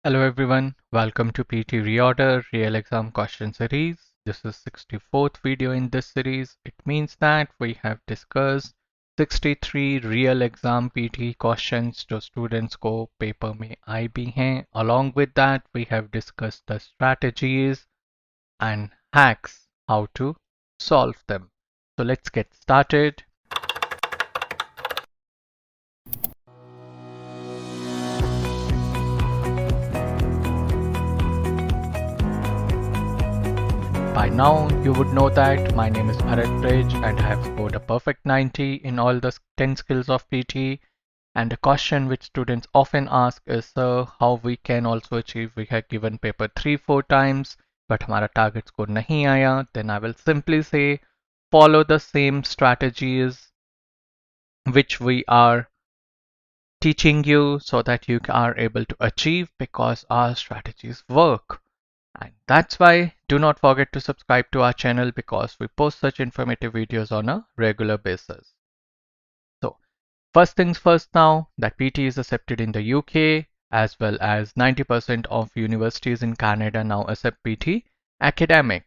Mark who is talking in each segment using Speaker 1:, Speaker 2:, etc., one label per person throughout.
Speaker 1: Hello everyone, welcome to PT Reorder Real Exam Question Series. This is 64th video in this series. It means that we have discussed 63 real exam PT questions जो students को paper में आई भी हैं. Along with that, we have discussed the strategies and hacks how to solve them. So let's get started. By now, you would know that my name is Bharat Bridge and I have scored a perfect 90 in all the 10 skills of PT. And a question which students often ask is, sir, how we can also achieve, we have given paper 3-4 times, but हमारा target score नहीं आया. Then I will simply say, follow the same strategies which we are teaching you so that you are able to achieve because our strategies work. And that's why do not forget to subscribe to our channel because we post such informative videos on a regular basis. So first things first now that PT is accepted in the UK as well as 90% of universities in Canada now accept PT academic.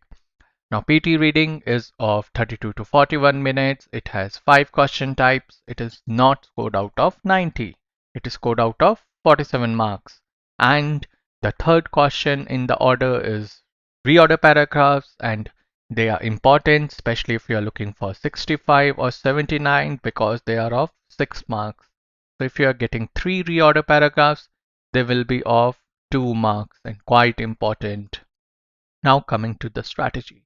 Speaker 1: Now PT reading is of 32 to 41 minutes. It has 5 question types. It is not scored out of 90. It is scored out of 47 marks. And the third question in the order is reorder paragraphs, and they are important, especially if you are looking for 65 or 79 because they are of 6 marks. So if you are getting 3 reorder paragraphs, they will be of 2 marks and quite important. Now coming to the strategy.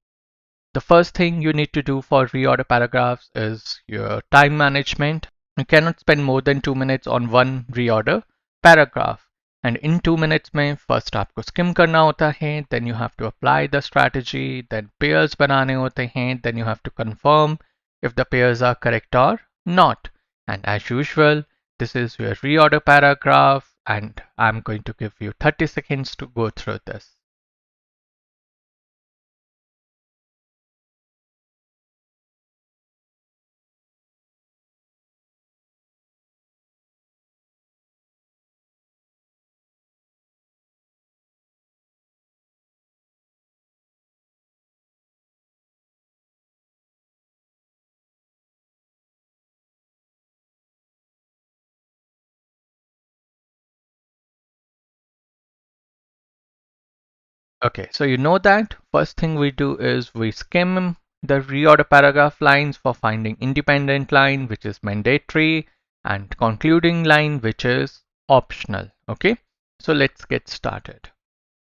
Speaker 1: The first thing you need to do for reorder paragraphs is your time management. You cannot spend more than 2 minutes on one reorder paragraph. And in 2 minutes में first आपको skim करना होता है, then you have to apply the strategy, then pairs बनाने होते हैं, then you have to confirm if the pairs are correct or not. And as usual, this is your reorder paragraph and I'm going to give you 30 seconds to go through this. Okay, so you know that first thing we do is we skim the reorder paragraph lines for finding independent line, which is mandatory, and concluding line, which is optional. Okay, so let's get started.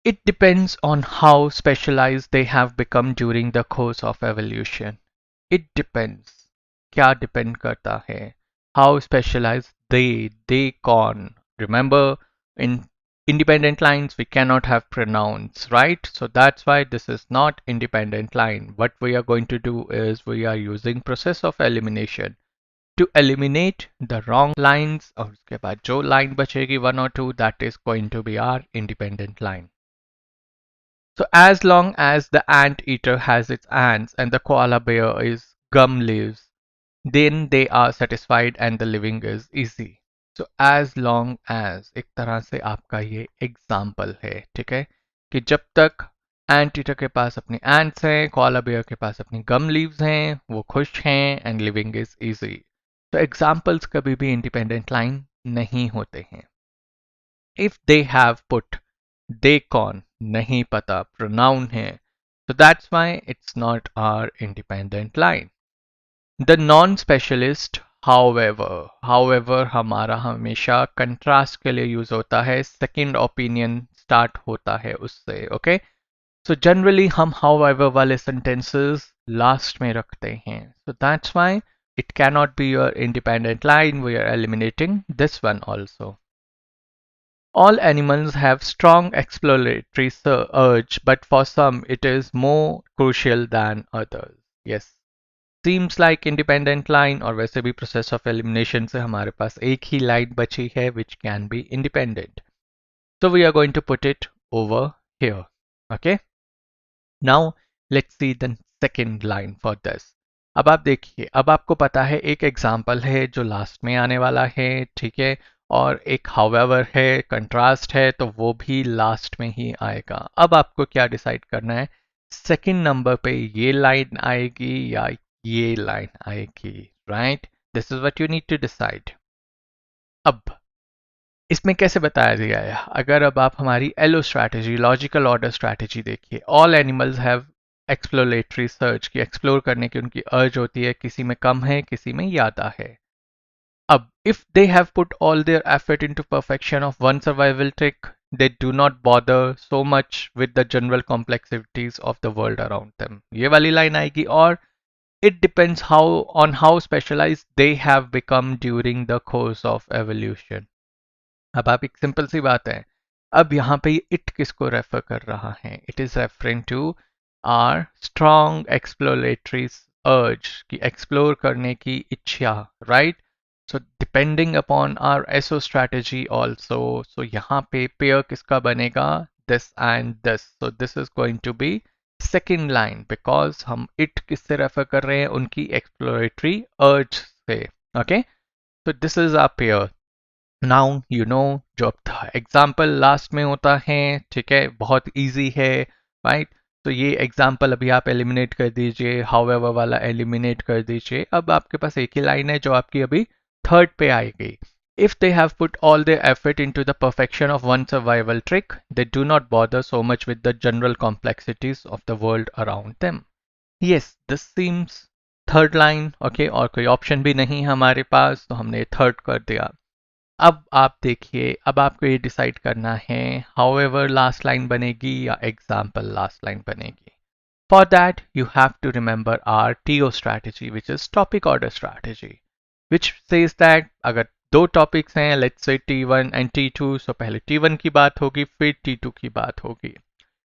Speaker 1: It depends on how specialized they have become during the course of evolution. It depends. क्या depend करता है? How specialized they कौन? Remember, in independent lines we cannot have pronouns, right? So that's why this is not independent line. What we are going to do is we are using process of elimination to eliminate the wrong lines और उसके बाद जो line बचेगी 1 or 2, that is going to be our independent line. So as long as the anteater has its ants and the koala bear is gum leaves, then they are satisfied and the living is easy. So as long as एक तरह से आपका ये example है, ठीक है, कि जब तक एंट ईटर के पास अपनी एंट्स हैं, कोआला बेयर के पास अपनी गम लीव्स हैं, वो खुश हैं एंड लिविंग इज इजी. तो एग्जाम्पल्स कभी भी इंडिपेंडेंट लाइन नहीं होते हैं. इफ दे हैव पुट दे कौन नहीं पता प्रोनाउन है, so that's why it's not our independent line. The non-specialist, however हमारा हमेशा कंट्रास्ट के लिए यूज होता है, सेकंड ओपिनियन स्टार्ट होता है उससे. ओके, सो जनरली हम however वाले sentences लास्ट में रखते हैं, so that's why it cannot be your independent line. We are eliminating this one also. All animals have strong exploratory urge, but for some it is more crucial than others. Yes. Seems like independent line, और वैसे भी process of elimination से हमारे पास एक ही line बची है which can be independent. So we are going to put it over here. Okay. Now let's see the second line for this. अब आप देखिए, अब आपको पता है एक एग्जाम्पल है जो लास्ट में आने वाला है, ठीक है, और एक however है, कंट्रास्ट है, तो वो भी लास्ट में ही आएगा। अब आपको क्या डिसाइड करना है, सेकंड नंबर पे ये लाइन आएगी या ये लाइन आएगी, right? This is what you need to decide. अब इसमें कैसे बताया गया है, अगर अब आप हमारी allo strategy, logical order strategy देखिए, all animals have exploratory search, की एक्सप्लोर करने की उनकी अर्ज होती है, किसी में कम है, किसी में ज़्यादा है। अब if they have put all their effort into perfection of one survival trick, they do not bother so much with the general complexities of the world around them. ये वाली लाइन आएगी, और it depends how on how specialized they have become during the course of evolution. अब आप एक simple सी बात है, अब यहाँ पे इट किसको रेफर कर रहा है, it is referring to our strong exploratory urge, की एक्सप्लोर करने की इच्छा, right? So depending upon our SO strategy also, so यहाँ पे पेयर किसका बनेगा, this and this, so this is going to be second line, because हम it किससे रेफर कर रहे हैं, उनकी एक्सप्लोरेटरी अर्ज से, ओके? तो this is our pair. Now you know, जो एग्जाम्पल लास्ट में होता है, ठीक है, बहुत इजी है, राइट? तो ये एग्जाम्पल अभी आप एलिमिनेट कर दीजिए, हाउएवर वाला एलिमिनेट कर दीजिए। अब आपके पास एक ही लाइन है जो आपकी अभी थर्ड पे आएगी। If they have put all their effort into the perfection of one survival trick, they do not bother so much with the general complexities of the world around them. Yes, this seems third line, okay, और कोई option भी नहीं हमारे पास, तो हमने third कर दिया। अब आप देखिए, अब आपको ये डिसाइड करना है हाउएवर लास्ट लाइन बनेगी या एग्जाम्पल लास्ट लाइन बनेगी। For that you have to remember our TO strategy, which is topic order strategy, which says that अगर दो टॉपिक्स हैं, let's say T1 and T2, सो पहले T1 की बात होगी, फिर T2 की बात होगी,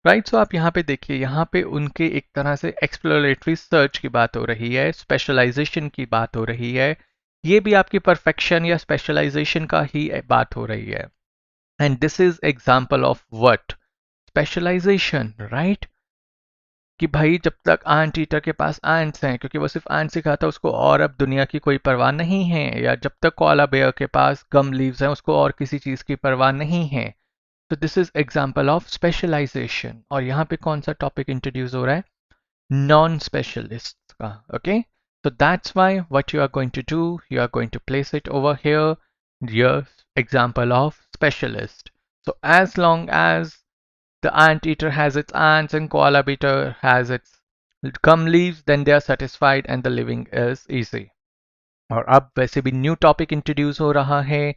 Speaker 1: राइट? सो आप यहाँ पे देखिए, यहाँ पे उनके एक तरह से एक्सप्लोरेटरी सर्च की बात हो रही है, स्पेशलाइजेशन की बात हो रही है, ये भी आपकी परफेक्शन या स्पेशलाइजेशन का ही बात हो रही है। And this is example of what, specialization, right? कि भाई जब तक आंट ईटर के पास आंट्स हैं, क्योंकि वो सिर्फ आंट ही खाता है, उसको और अब दुनिया की कोई परवाह नहीं है, या जब तक कोआला बेयर के पास गम लीव्स हैं, उसको और किसी चीज की परवाह नहीं है। तो this is example of specialization. और यहाँ पे कौन सा टॉपिक इंट्रोड्यूस हो रहा है, नॉन स्पेशलिस्ट का, okay? So that's why what you are going to do, you are going to place it over here, your example of specialist. So as long as the anteater has its ants and koala beater has its gum leaves, then they are satisfied and the living is easy. और अब वैसे भी new topic introduce हो रहा है,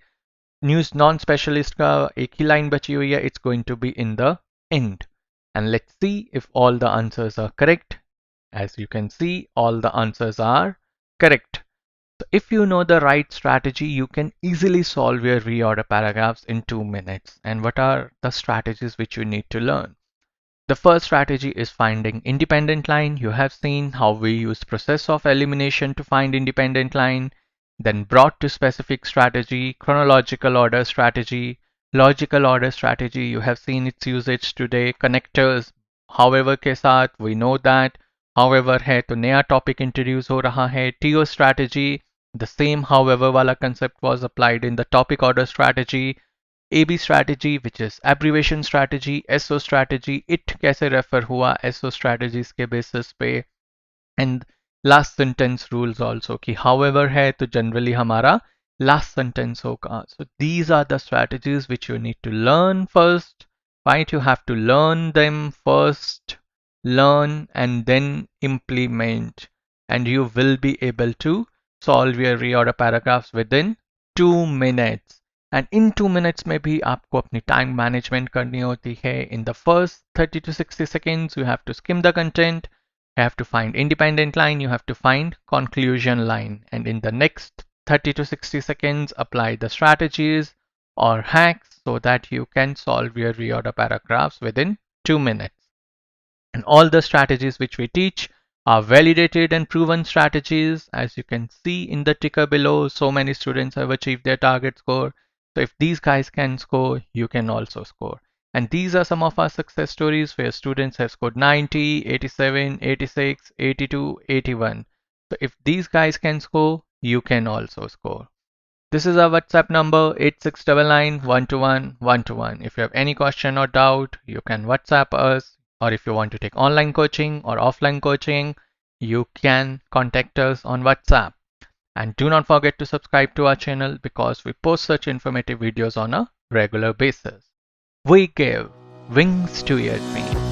Speaker 1: news non specialist का एक ही line बची हुई है, it's going to be in the end, and let's see if all the answers are correct. As you can see, all the answers are correct. So if you know the right strategy, you can easily solve your reorder paragraphs in 2 minutes. And what are the strategies which you need to learn? The first strategy is finding independent line. You have seen how we use process of elimination to find independent line. Then brought to specific strategy, chronological order strategy, logical order strategy. You have seen its usage today. Connectors, however के साथ, we know that however है तो नया topic introduce हो रहा है। TO strategy, the same however वाला concept was applied in the topic order strategy. AB strategy, which is abbreviation strategy, SO strategy, it कैसे रेफर हुआ SO strategies के बेसिस पे, and last sentence rules also, कि however है तो generally हमारा last sentence होगा। So these are the strategies which you need to learn first, right? You have to learn them first, learn and then implement, and you will be able to solve your reorder paragraphs within 2 minutes. And in 2 minutes में भी आपको अपनी time management करनी होती है. In the first 30 to 60 seconds, you have to skim the content, you have to find independent line, you have to find conclusion line. And in the next 30 to 60 seconds, apply the strategies or hacks so that you can solve your reorder paragraphs within 2 minutes. And all the strategies which we teach are validated and proven strategies. As you can see in the ticker below, so many students have achieved their target score. So if these guys can score, you can also score. And these are some of our success stories where students have scored 90, 87, 86, 82, 81. So if these guys can score, you can also score. This is our WhatsApp number 8699121121. If you have any question or doubt, you can WhatsApp us, or if you want to take online coaching or offline coaching, you can contact us on WhatsApp. And do not forget to subscribe to our channel because we post such informative videos on a regular basis. We give wings to your dreams.